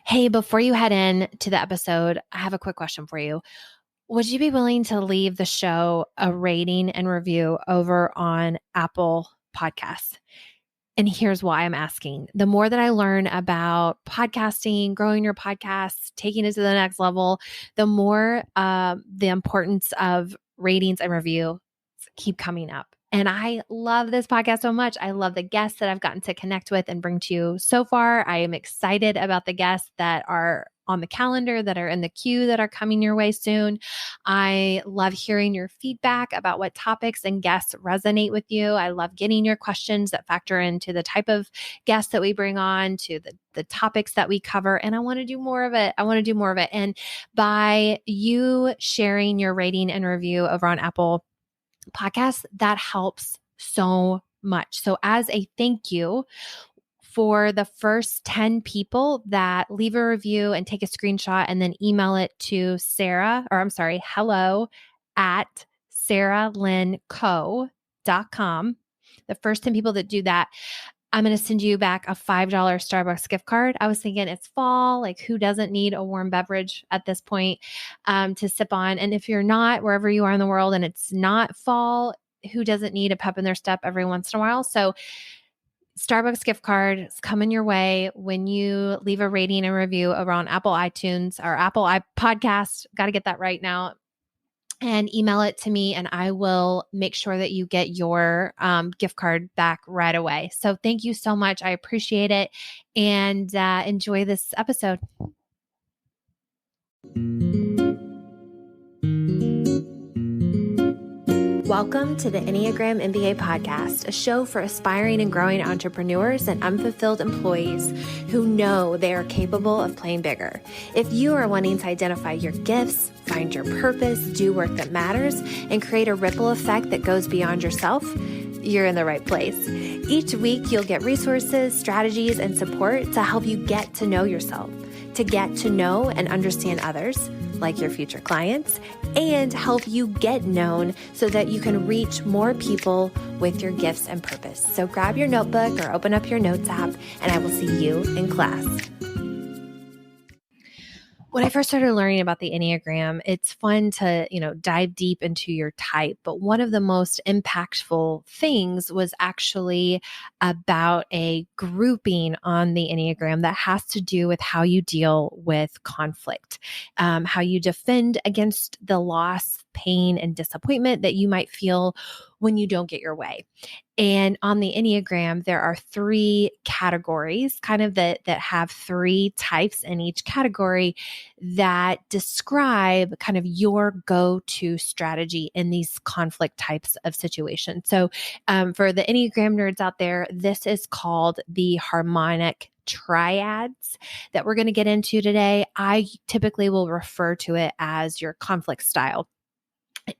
Hey, before you head in to the episode, I have a quick question for you. Would you be willing to leave the show a rating and review over on Apple Podcasts? And here's why I'm asking. The more that I learn about podcasting, growing your podcast, taking it to the next level, the more the importance of ratings and reviews keep coming up. And I love this podcast so much. I love the guests that I've gotten to connect with and bring to you so far. I am excited about the guests that are on the calendar, that are in the queue, that are coming your way soon. I love hearing your feedback about what topics and guests resonate with you. I love getting your questions that factor into the type of guests that we bring on, to the topics that we cover. And I want to do more of it. And by you sharing your rating and review over on Apple Podcasts, that helps so much. So as a thank you, for the first 10 people that leave a review and take a screenshot and then email it to hello at sarahlynnco.com. The first 10 people that do that, I'm going to send you back a $5 Starbucks gift card. I was thinking it's fall, like who doesn't need a warm beverage at this point to sip on? And if you're not, wherever you are in the world and it's not fall, who doesn't need a pep in their step every once in a while? So Starbucks gift card is coming your way when you leave a rating and review over on Apple iTunes or Apple iPodcast. Got to get that right now. And email it to me, and I will make sure that you get your gift card back right away. So thank you so much. I appreciate it. And enjoy this episode. Welcome to the Enneagram MBA podcast, a show for aspiring and growing entrepreneurs and unfulfilled employees who know they are capable of playing bigger. If you are wanting to identify your gifts, find your purpose, do work that matters, and create a ripple effect that goes beyond yourself, you're in the right place. Each week, you'll get resources, strategies, and support to help you get to know yourself, to get to know and understand others, like your future clients, and help you get known so that you can reach more people with your gifts and purpose. So grab your notebook or open up your notes app, and I will see you in class. When I first started learning about the Enneagram, it's fun to, dive deep into your type. But one of the most impactful things was actually about a grouping on the Enneagram that has to do with how you deal with conflict, how you defend against the loss, pain, and disappointment that you might feel when you don't get your way. And on the Enneagram, there are 3 categories, kind of that have 3 types in each category that describe kind of your go-to strategy in these conflict types of situations. So for the Enneagram nerds out there, this is called the Harmonic Triads that we're going to get into today. I typically will refer to it as your conflict style.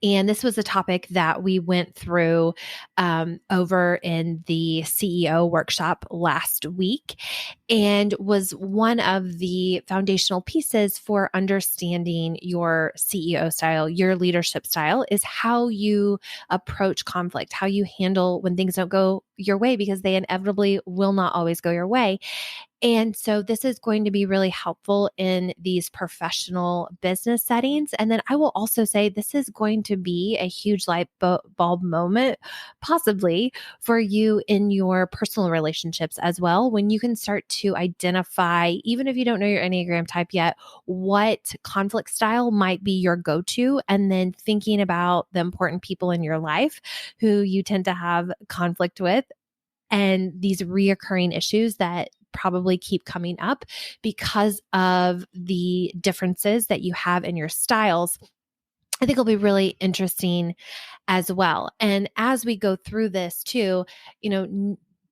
And this was a topic that we went through over in the CEO workshop last week, and was one of the foundational pieces for understanding your CEO style, your leadership style, is how you approach conflict, how you handle when things don't go your way, because they inevitably will not always go your way. And so this is going to be really helpful in these professional business settings. And then I will also say this is going to be a huge light bulb moment, possibly for you in your personal relationships as well, when you can start to identify, even if you don't know your Enneagram type yet, what conflict style might be your go-to, and then thinking about the important people in your life who you tend to have conflict with, and these reoccurring issues that probably keep coming up because of the differences that you have in your styles. I think it'll be really interesting as well. And as we go through this too,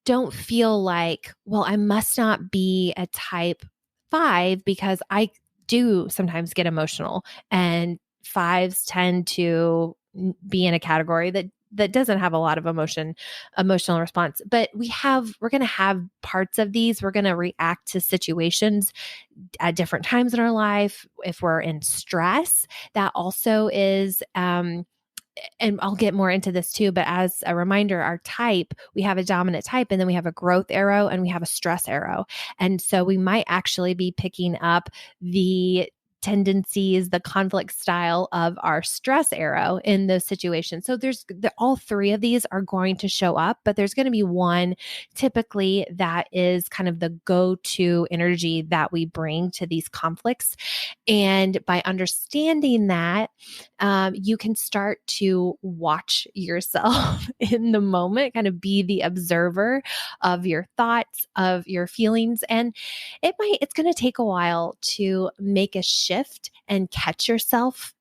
don't feel like, well, I must not be a type 5 because I do sometimes get emotional, and 5s tend to be in a category that doesn't have a lot of emotional response. But we're going to have parts of these. We're going to react to situations at different times in our life. If we're in stress, that also is and I'll get more into this too, but as a reminder, our type, we have a dominant type, and then we have a growth arrow, and we have a stress arrow. And so we might actually be picking up the tendencies, the conflict style of our stress arrow in those situations. So all three of these are going to show up, but there's going to be one typically that is kind of the go-to energy that we bring to these conflicts. And by understanding that, you can start to watch yourself in the moment, kind of be the observer of your thoughts, of your feelings. And it's going to take a while to make a shift and catch yourself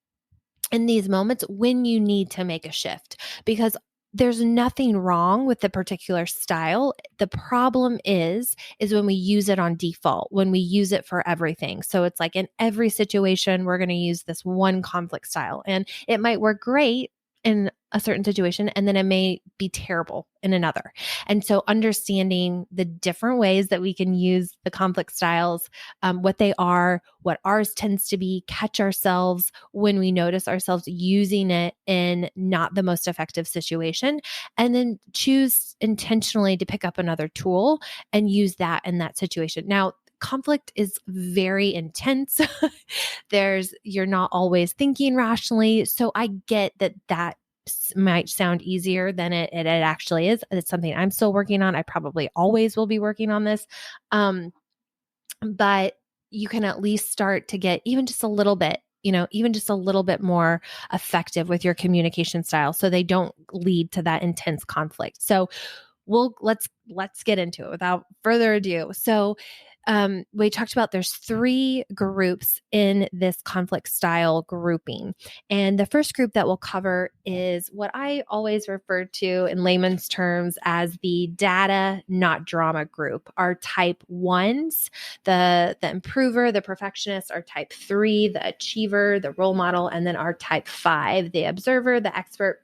in these moments when you need to make a shift, because there's nothing wrong with the particular style. The problem is when we use it on default, when we use it for everything. So it's like in every situation, we're going to use this one conflict style, and it might work great in a certain situation, and then it may be terrible in another. And so understanding the different ways that we can use the conflict styles, what they are, what ours tends to be, catch ourselves when we notice ourselves using it in not the most effective situation, and then choose intentionally to pick up another tool and use that in that situation. Now, conflict is very intense. You're not always thinking rationally. So I get that might sound easier than it actually is. It's something I'm still working on. I probably always will be working on this. But you can at least start to get even just a little bit, even just a little bit more effective with your communication style, so they don't lead to that intense conflict. So let's get into it without further ado. So we talked about there's 3 groups in this conflict style grouping. And the first group that we'll cover is what I always refer to in layman's terms as the data, not drama group. Our type 1s, the improver, the perfectionist, our type 3, the achiever, the role model, and then our type 5, the observer, the expert,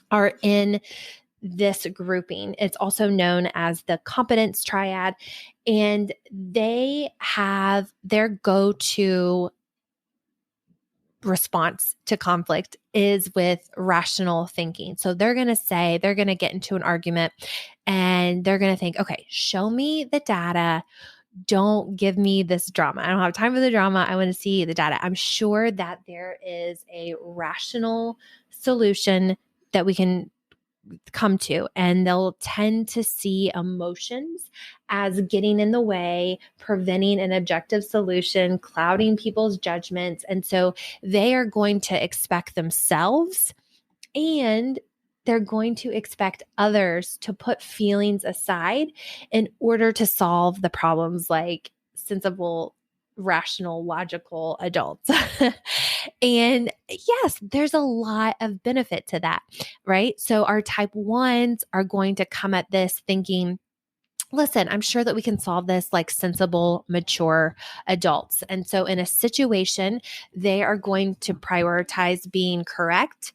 are in this grouping. It's also known as the Competence Triad, and they have their go-to response to conflict is with rational thinking. So they're going to get into an argument, and they're going to think, okay, show me the data. Don't give me this drama. I don't have time for the drama. I want to see the data. I'm sure that there is a rational solution that we can come to, and they'll tend to see emotions as getting in the way, preventing an objective solution, clouding people's judgments. And so they are going to expect themselves, and they're going to expect others to put feelings aside in order to solve the problems like sensible, rational, logical adults. And yes, there's a lot of benefit to that, right? So our type 1s are going to come at this thinking, listen, I'm sure that we can solve this like sensible, mature adults. And so in a situation, they are going to prioritize being correct,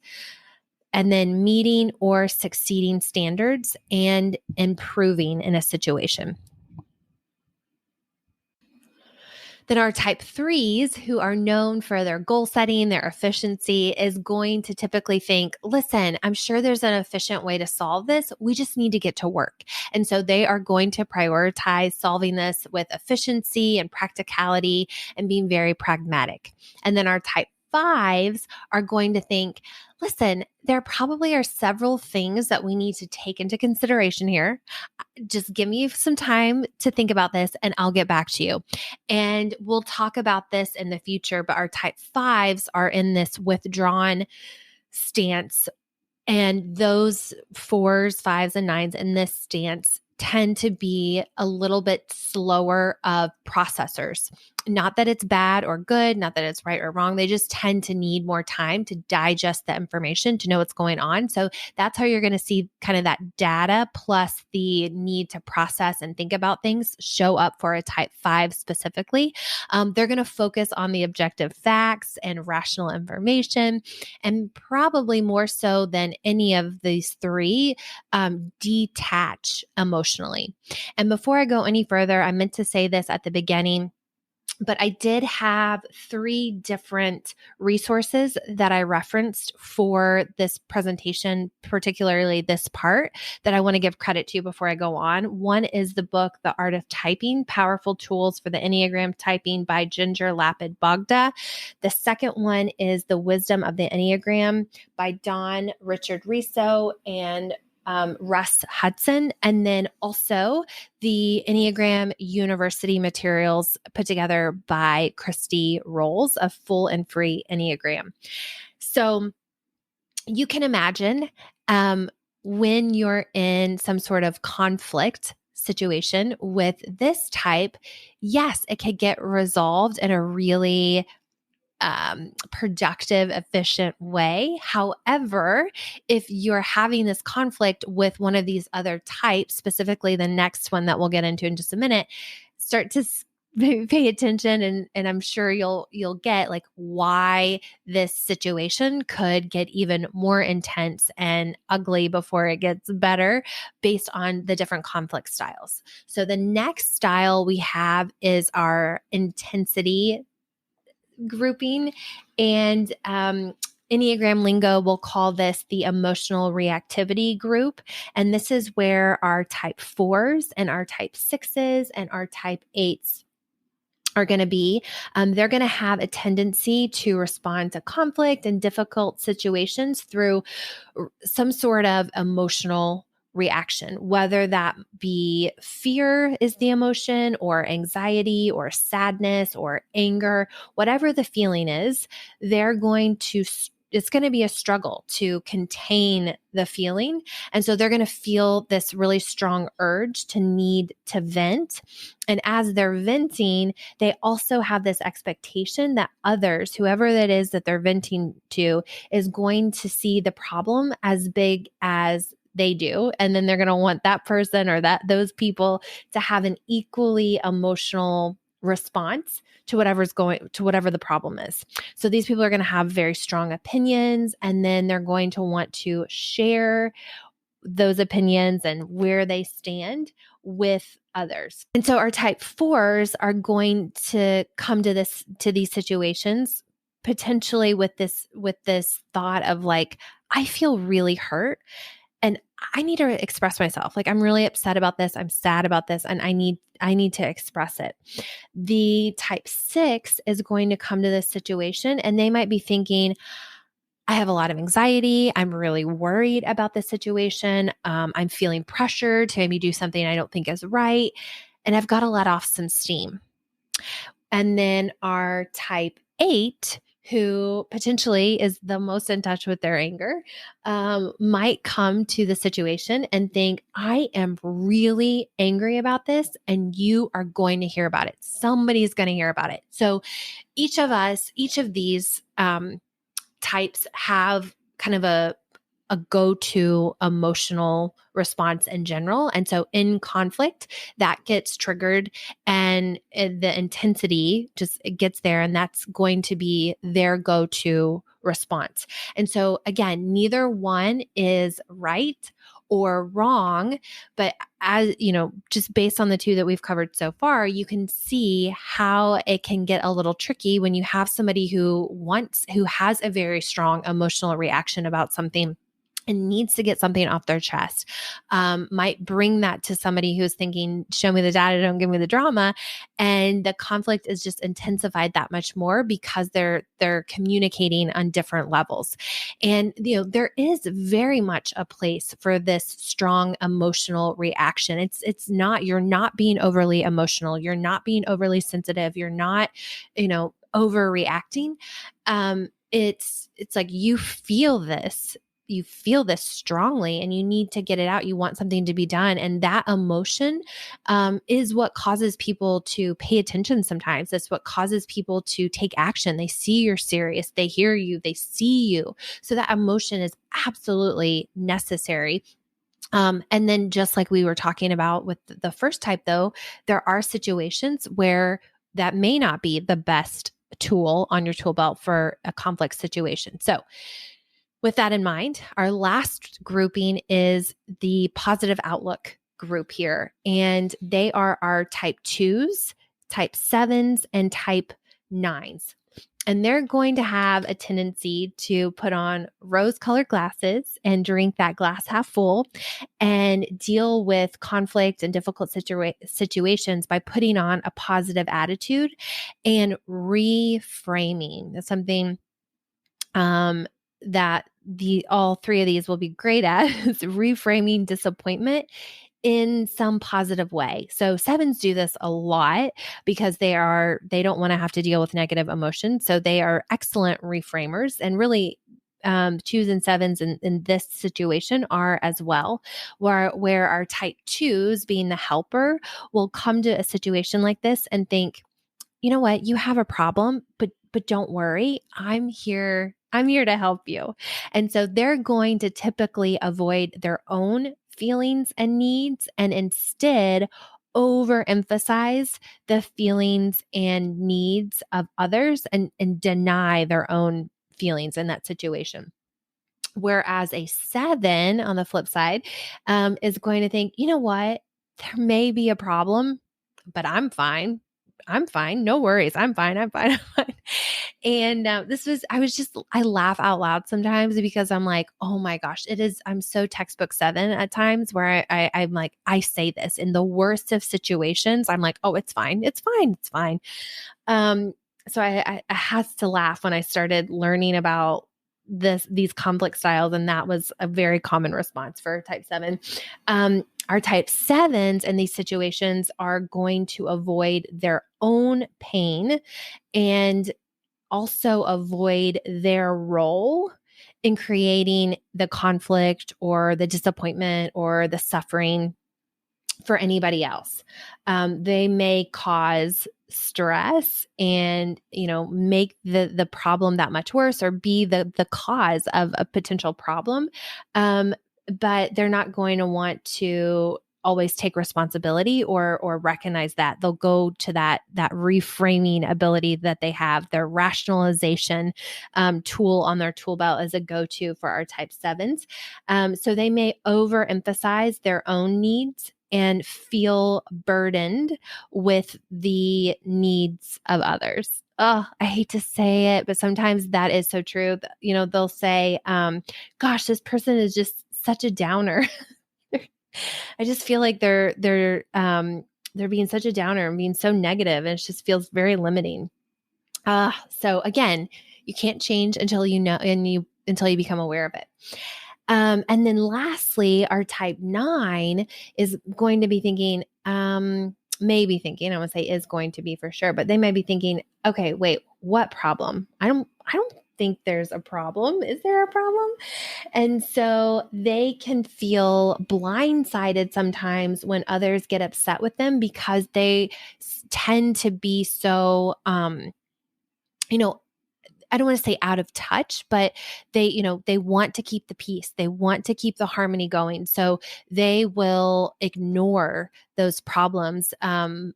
and then meeting or succeeding standards, and improving in a situation. Then our type 3s, who are known for their goal setting, their efficiency, is going to typically think, listen, I'm sure there's an efficient way to solve this. We just need to get to work. And so they are going to prioritize solving this with efficiency and practicality and being very pragmatic. And then our type 5s are going to think, listen, there probably are several things that we need to take into consideration here. Just give me some time to think about this, and I'll get back to you. And we'll talk about this in the future, but our type 5s are in this withdrawn stance. And those 4s, 5s, and 9s in this stance tend to be a little bit slower of processors. Not that it's bad or good, not that it's right or wrong. They just tend to need more time to digest the information, to know what's going on. So that's how you're going to see kind of that data plus the need to process and think about things show up for a type 5 specifically. They're going to focus on the objective facts and rational information, and probably more so than any of these 3, detach emotionally. And before I go any further, I meant to say this at the beginning. But I did have 3 different resources that I referenced for this presentation, particularly this part, that I want to give credit to before I go on. One is the book, The Art of Typing, Powerful Tools for the Enneagram Typing by Ginger Lapid Bogda. The second one is The Wisdom of the Enneagram by Don Richard Riso and Russ Hudson. And then also the Enneagram University materials put together by Christy Rolls, a full and free Enneagram. So you can imagine when you're in some sort of conflict situation with this type, yes, it could get resolved in a really productive, efficient way. However, if you're having this conflict with one of these other types, specifically the next one that we'll get into in just a minute, start to pay attention, and I'm sure you'll get like why this situation could get even more intense and ugly before it gets better based on the different conflict styles. So the next style we have is our intensity grouping, and Enneagram lingo will call this the emotional reactivity group. And this is where our type 4s and our type 6s and our type 8s are going to be. They're going to have a tendency to respond to conflict and difficult situations through some sort of emotional reaction, whether that be fear is the emotion, or anxiety, or sadness, or anger, whatever the feeling is, it's going to be a struggle to contain the feeling. And so they're going to feel this really strong urge to need to vent. And as they're venting, they also have this expectation that others, whoever that is that they're venting to, is going to see the problem as big as they do. And then they're going to want that person or those people to have an equally emotional response to whatever the problem is. So these people are going to have very strong opinions, and then they're going to want to share those opinions and where they stand with others. And so our type 4s are going to come to these situations potentially with this thought of like, I feel really hurt and I need to express myself. Like, I'm really upset about this. I'm sad about this, and I need to express it. The type 6 is going to come to this situation, and they might be thinking, I have a lot of anxiety. I'm really worried about this situation. I'm feeling pressured to maybe do something I don't think is right, and I've got to let off some steam. And then our type 8, who potentially is the most in touch with their anger, might come to the situation and think, I am really angry about this, and you are going to hear about it. Somebody's going to hear about it. So each of these types have kind of a go-to emotional response in general. And so in conflict, that gets triggered, and the intensity just gets there, and that's going to be their go-to response. And so again, neither one is right or wrong, but as you know, just based on the 2 that we've covered so far, you can see how it can get a little tricky when you have somebody who has a very strong emotional reaction about something and needs to get something off their chest, might bring that to somebody who's thinking, show me the data, don't give me the drama. And the conflict is just intensified that much more because they're communicating on different levels. And, there is very much a place for this strong emotional reaction. It's not, you're not being overly emotional. You're not being overly sensitive. You're not, overreacting. It's like you feel this strongly and you need to get it out. You want something to be done. And that emotion is what causes people to pay attention sometimes. That's what causes people to take action. They see you're serious. They hear you. They see you. So that emotion is absolutely necessary. And then just like we were talking about with the first type, though, there are situations where that may not be the best tool on your tool belt for a complex situation. So with that in mind, our last grouping is the positive outlook group here, and they are our type 2s, type 7s and type 9s. And they're going to have a tendency to put on rose-colored glasses and drink that glass half full and deal with conflict and difficult situations by putting on a positive attitude and reframing. That's something that all three of these will be great at is reframing disappointment in some positive way. So 7s do this a lot because they don't want to have to deal with negative emotions. So they are excellent reframers, and really 2s and 7s in this situation are as well, where our type 2s, being the helper, will come to a situation like this and think, you know what, you have a problem, but don't worry, I'm here to help you. And so they're going to typically avoid their own feelings and needs and instead overemphasize the feelings and needs of others and deny their own feelings in that situation. Whereas a 7 on the flip side is going to think, you know what, there may be a problem, but I'm fine. I'm fine. No worries. I'm fine. I'm fine. I'm fine. And I laugh out loud sometimes because I'm like, oh my gosh, I'm so textbook 7 at times where I'm like, I say this in the worst of situations. I'm like, oh, it's fine. It's fine. It's fine. So I had to laugh when I started learning about these conflict styles. And that was a very common response for type 7. Our type 7s in these situations are going to avoid their own pain and also avoid their role in creating the conflict or the disappointment or the suffering for anybody else. They may cause stress and, make the problem that much worse or be the cause of a potential problem. But they're not going to want to always take responsibility or recognize that. They'll go to that reframing ability that they have, their rationalization tool on their tool belt as a go-to for our type 7s. So they may overemphasize their own needs and feel burdened with the needs of others. Oh, I hate to say it, but sometimes that is so true. They'll say, gosh, this person is just such a downer. I just feel like they're being such a downer and being so negative, and it just feels very limiting. So again, you can't change until you know until you become aware of it. And then lastly, our type 9 is going to be thinking, maybe thinking, I would say is going to be for sure, but they might be thinking, okay, wait, what problem? I don't think there's a problem. Is there a problem? And so they can feel blindsided sometimes when others get upset with them because they tend to be so, I don't want to say out of touch, but they want to keep the peace. They want to keep the harmony going. So they will ignore those problems, on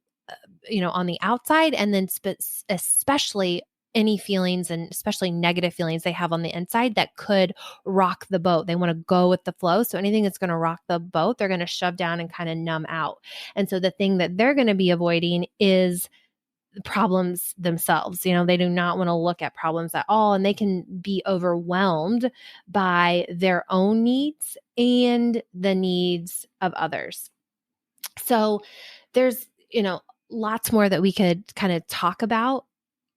the outside, and then especially any feelings and especially negative feelings they have on the inside that could rock the boat. They want to go with the flow. So anything that's going to rock the boat, they're going to shove down and kind of numb out. And so the thing that they're going to be avoiding is problems themselves. They do not want to look at problems at all, and they can be overwhelmed by their own needs and the needs of others. So there's, lots more that we could kind of talk about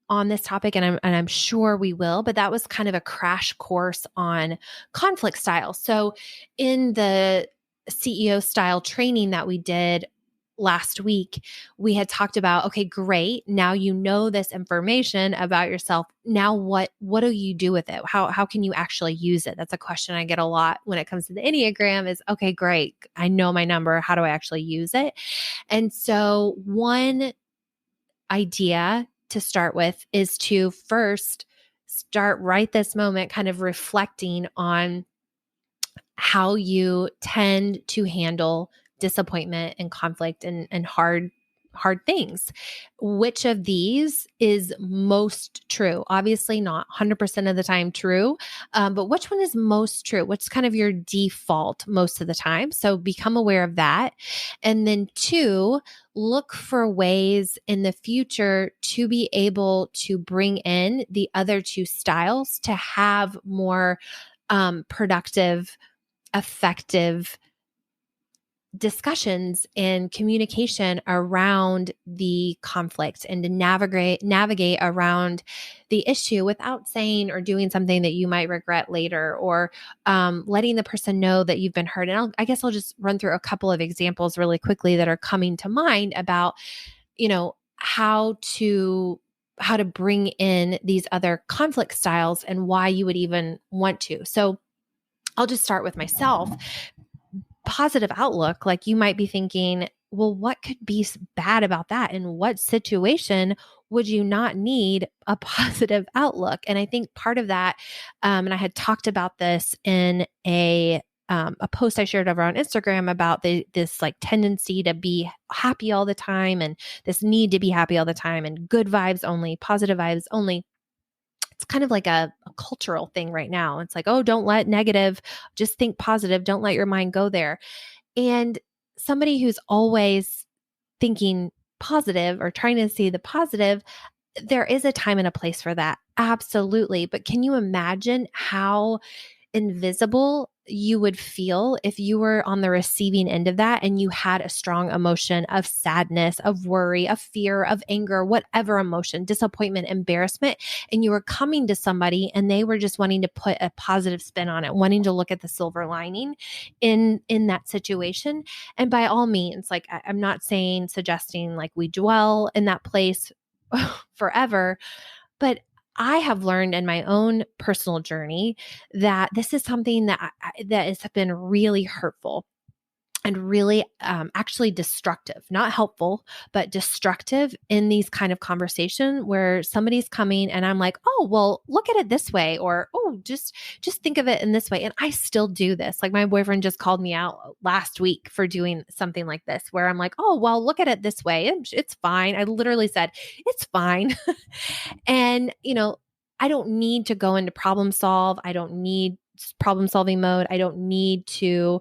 on this topic, and I'm sure we will, but that was kind of a crash course on conflict styles. So in the CEO style training that we did last week, we had talked about, okay, great. Now you know this information about yourself. Now what do you do with it? How can you actually use it? That's a question I get a lot when it comes to the Enneagram is, okay, great. I know my number. How do I actually use it? And so one idea to start with is to first start right this moment kind of reflecting on how you tend to handle disappointment and conflict and hard hard things. Which of these is most true? Obviously not 100% of the time true, but which one is most true? What's kind of your default most of the time? So become aware of that. And then 2, look for ways in the future to be able to bring in the other 2 styles to have more productive, effective discussions and communication around the conflict and to navigate around the issue without saying or doing something that you might regret later, or letting the person know that you've been hurt. And I guess I'll just run through a couple of examples really quickly that are coming to mind about, how to bring in these other conflict styles and why you would even want to. So I'll just start with myself. Positive outlook, like you might be thinking, well, what could be bad about that? In what situation would you not need a positive outlook? And I think part of that, and I had talked about this in a post I shared over on Instagram about this like tendency to be happy all the time and this need to be happy all the time and good vibes only, positive vibes only. It's kind of like a cultural thing right now. It's like, oh, don't let negative, just think positive. Don't let your mind go there. And somebody who's always thinking positive or trying to see the positive, there is a time and a place for that. Absolutely. But can you imagine how invisible you would feel if you were on the receiving end of that and you had a strong emotion of sadness, of worry, of fear, of anger, whatever emotion, disappointment, embarrassment, and you were coming to somebody and they were just wanting to put a positive spin on it, wanting to look at the silver lining in that situation. And by all means, like I'm not suggesting like we dwell in that place forever, but I have learned in my own personal journey that this is something that has been really hurtful and really actually destructive, not helpful, but destructive in these kind of conversation where somebody's coming and I'm like, oh, well, look at it this way, or, oh, just think of it in this way. And I still do this. Like my boyfriend just called me out last week for doing something like this, where I'm like, oh, well, look at it this way. It's fine. I literally said, it's fine. And, I don't need to go into problem solve. I don't need problem solving mode. I don't need to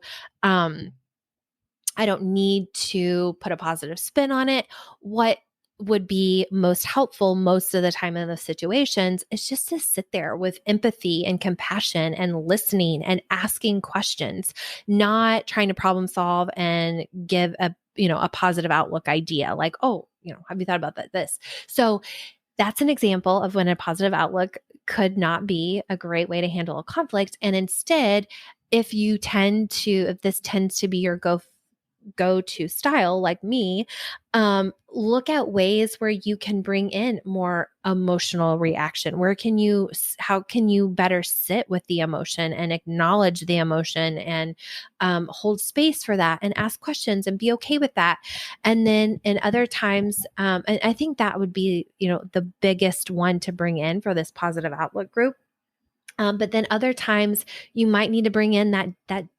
put a positive spin on it. What would be most helpful most of the time in those situations is just to sit there with empathy and compassion and listening and asking questions, not trying to problem solve and give a positive outlook idea like, oh, have you thought about this? So that's an example of when a positive outlook could not be a great way to handle a conflict. And instead, if this tends to be your go-to style like me, look at ways where you can bring in more emotional reaction. How can you better sit with the emotion and acknowledge the emotion and hold space for that and ask questions and be okay with that. And then in other times, and I think that would be, the biggest one to bring in for this positive outlook group. But then other times you might need to bring in that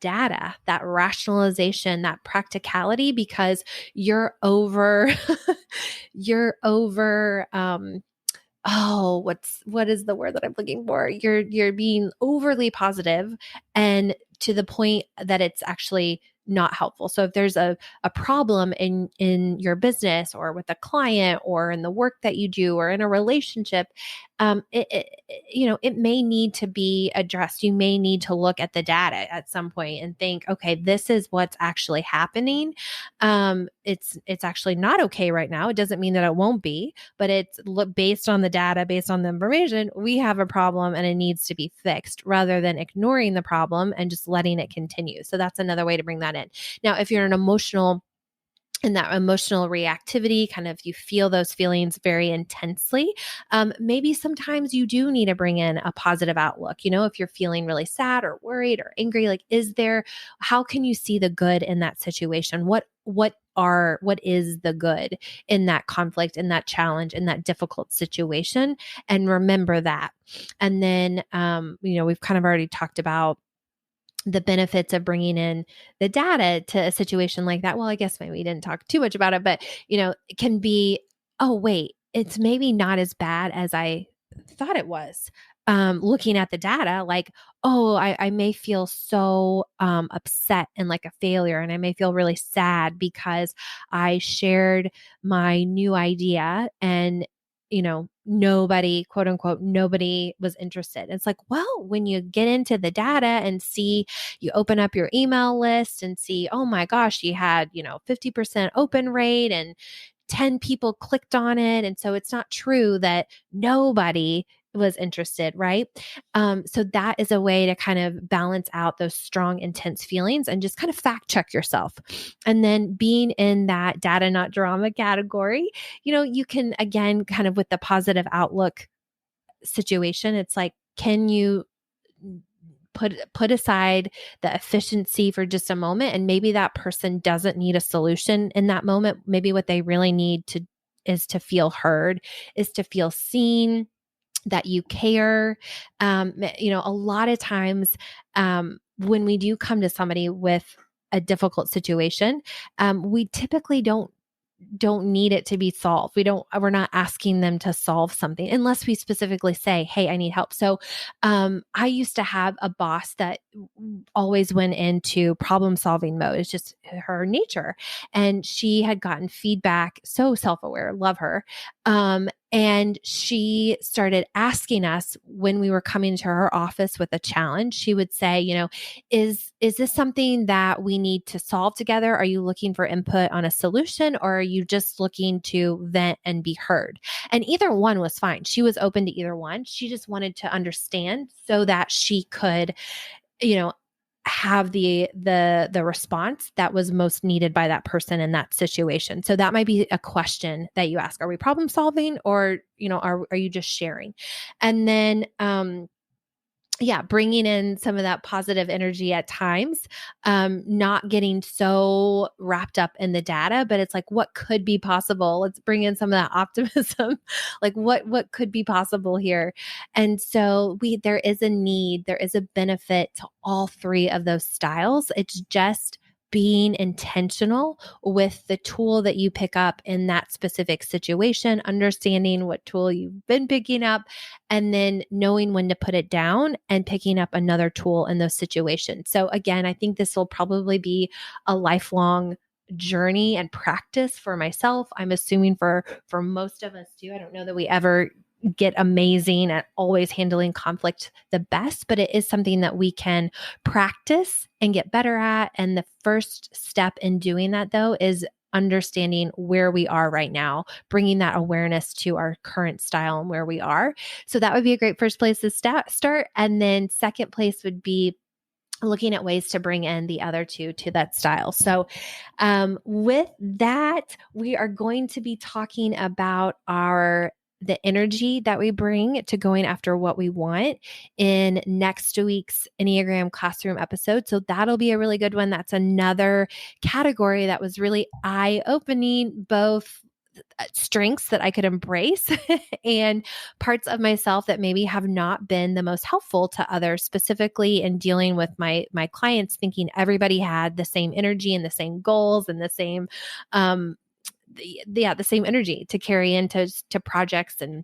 data, that rationalization, that practicality, because you're over, what is the word that I'm looking for? You're being overly positive and to the point that it's actually not helpful. So if there's a problem in your business or with a client or in the work that you do or in a relationship, it may need to be addressed. You may need to look at the data at some point and think, okay, this is what's actually happening. It's actually not okay right now. It doesn't mean that it won't be, but it's based on the data, based on the information, we have a problem and it needs to be fixed rather than ignoring the problem and just letting it continue. So that's another way to bring that in. Now, if you're in that emotional reactivity, kind of you feel those feelings very intensely, maybe sometimes you do need to bring in a positive outlook. If you're feeling really sad or worried or angry, like how can you see the good in that situation? What is the good in that conflict, in that challenge, in that difficult situation? And remember that. And then, we've kind of already talked about the benefits of bringing in the data to a situation like that. Well, I guess maybe we didn't talk too much about it, but it can be, oh, wait, it's maybe not as bad as I thought it was. Looking at the data, like, oh, I may feel so upset and like a failure, and I may feel really sad because I shared my new idea and nobody, quote unquote, nobody was interested. It's like, well, when you get into the data and see, you open up your email list and see, oh my gosh, you had, 50% open rate and 10 people clicked on it. And so it's not true that nobody was interested, right? So that is a way to kind of balance out those strong, intense feelings and just kind of fact check yourself. And then being in that data, not drama category, you can, again, kind of with the positive outlook situation, it's like, can you put aside the efficiency for just a moment, and maybe that person doesn't need a solution in that moment. Maybe what they really need to is to feel heard, is to feel seen, that you care. A lot of times when we do come to somebody with a difficult situation, we typically don't need it to be solved. We're not asking them to solve something unless we specifically say, hey, I need help. So I used to have a boss that always went into problem solving mode. It's just her nature. And she had gotten feedback, so self-aware, love her. And she started asking us when we were coming to her office with a challenge. She would say, is this something that we need to solve together? Are you looking for input on a solution, or are you just looking to vent and be heard? And either one was fine. She was open to either one. She just wanted to understand so that she could, have the response that was most needed by that person in that situation. So that might be a question that you ask. Are we problem solving, or, are you just sharing? And then, bringing in some of that positive energy at times, not getting so wrapped up in the data, but it's like, what could be possible? Let's bring in some of that optimism, like what could be possible here? And so there is a benefit to all three of those styles. It's just being intentional with the tool that you pick up in that specific situation, understanding what tool you've been picking up, and then knowing when to put it down and picking up another tool in those situations. So again, I think this will probably be a lifelong journey and practice for myself. I'm assuming for most of us too. I don't know that we ever get amazing at always handling conflict the best, but it is something that we can practice and get better at. And the first step in doing that, though, is understanding where we are right now, bringing that awareness to our current style and where we are. So that would be a great first place to start. And then second place would be looking at ways to bring in the other two to that style. So with that, we are going to be talking about the energy that we bring to going after what we want in next week's Enneagram classroom episode. So that'll be a really good one. That's another category that was really eye-opening, both strengths that I could embrace and parts of myself that maybe have not been the most helpful to others, specifically in dealing with my clients, thinking everybody had the same energy and the same goals and the same the same energy to carry into projects and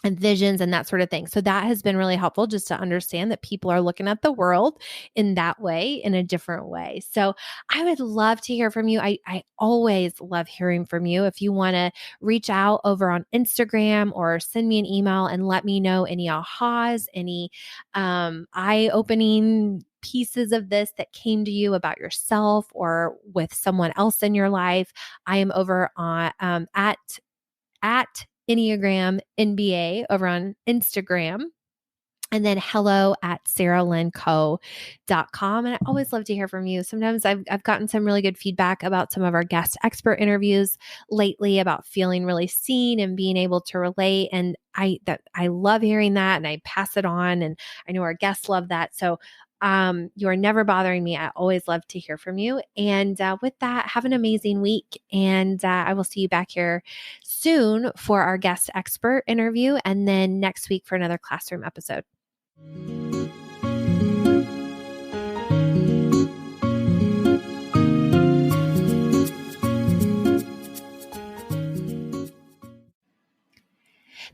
visions and that sort of thing. So that has been really helpful, just to understand that people are looking at the world in that way, in a different way. So I would love to hear from you. I always love hearing from you. If you want to reach out over on Instagram or send me an email and let me know any ahas, any eye-opening pieces of this that came to you about yourself or with someone else in your life, I am over on at Enneagram MBA over on Instagram. And then hello@saralynco.com. And I always love to hear from you. Sometimes I've gotten some really good feedback about some of our guest expert interviews lately, about feeling really seen and being able to relate. And I love hearing that, and I pass it on. And I know our guests love that. So you are never bothering me. I always love to hear from you. And with that, have an amazing week. And I will see you back here soon for our guest expert interview, and then next week for another classroom episode.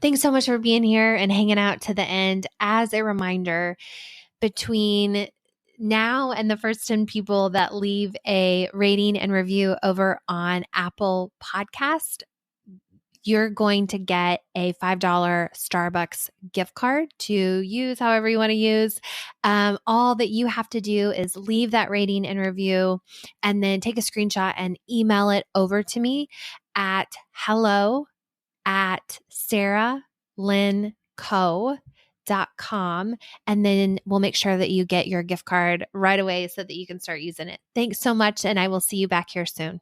Thanks so much for being here and hanging out to the end. As a reminder, between now and the first 10 people that leave a rating and review over on Apple Podcast, you're going to get a $5 Starbucks gift card to use however you want to use. All that you have to do is leave that rating and review and then take a screenshot and email it over to me at hello@sarahlynnco.com. And then we'll make sure that you get your gift card right away so that you can start using it. Thanks so much. And I will see you back here soon.